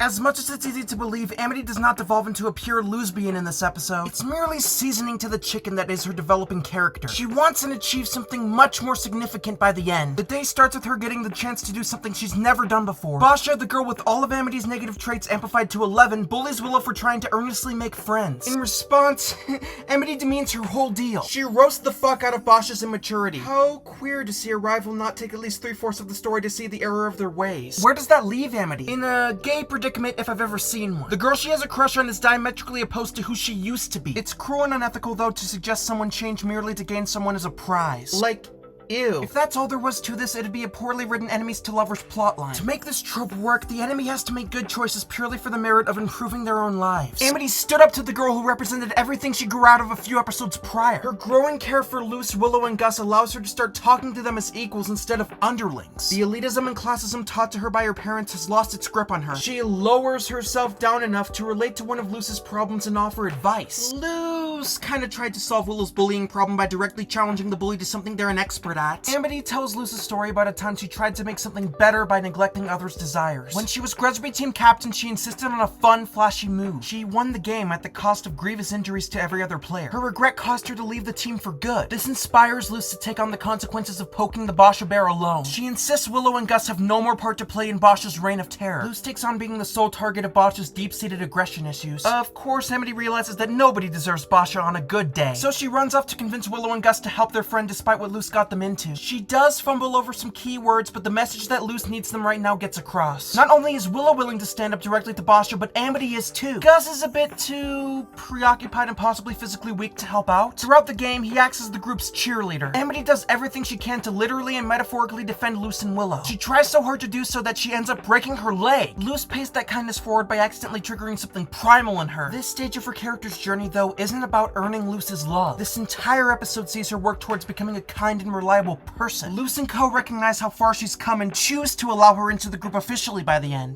As much as it's easy to believe, Amity does not devolve into a pure lesbian in this episode. It's merely seasoning to the chicken that is her developing character. She wants and achieves something much more significant by the end. The day starts with her getting the chance to do something she's never done before. Basha, the girl with all of Amity's negative traits amplified to 11, bullies Willow for trying to earnestly make friends. In response, Amity demeans her whole deal. She roasts the fuck out of Basha's immaturity. How queer to see a rival not take at least 3/4 of the story to see the error of their ways. Where does that leave Amity? In a gay predicament if I've ever seen one. The girl she has a crush on is diametrically opposed to who she used to be. It's cruel and unethical though to suggest someone change merely to gain someone as a prize. Like, ew. If that's all there was to this, it'd be a poorly written enemies to lovers plotline. To make this trope work, the enemy has to make good choices purely for the merit of improving their own lives. Amity stood up to the girl who represented everything she grew out of a few episodes prior. Her growing care for Luce, Willow, and Gus allows her to start talking to them as equals instead of underlings. The elitism and classism taught to her by her parents has lost its grip on her. She lowers herself down enough to relate to one of Luce's problems and offer advice. Luce kinda tried to solve Willow's bullying problem by directly challenging the bully to something they're an expert at. Amity tells Luce a story about a time she tried to make something better by neglecting others' desires. When she was Gresby team captain, she insisted on a fun, flashy move. She won the game at the cost of grievous injuries to every other player. Her regret caused her to leave the team for good. This inspires Luce to take on the consequences of poking the Basha bear alone. She insists Willow and Gus have no more part to play in Basha's reign of terror. Luce takes on being the sole target of Basha's deep-seated aggression issues. Of course, Amity realizes that nobody deserves Basha on a good day, so she runs off to convince Willow and Gus to help their friend despite what Luce got them into. She does fumble over some key words, but the message that Luce needs them right now gets across. Not only is Willow willing to stand up directly to Basha, but Amity is too. Gus is a bit too preoccupied and possibly physically weak to help out. Throughout the game, he acts as the group's cheerleader. Amity does everything she can to literally and metaphorically defend Luce and Willow. She tries so hard to do so that she ends up breaking her leg. Luce pays that kindness forward by accidentally triggering something primal in her. This stage of her character's journey, though, isn't about earning Luce's love. This entire episode sees her work towards becoming a kind and reliable person. Luce and Co recognize how far she's come and choose to allow her into the group officially by the end.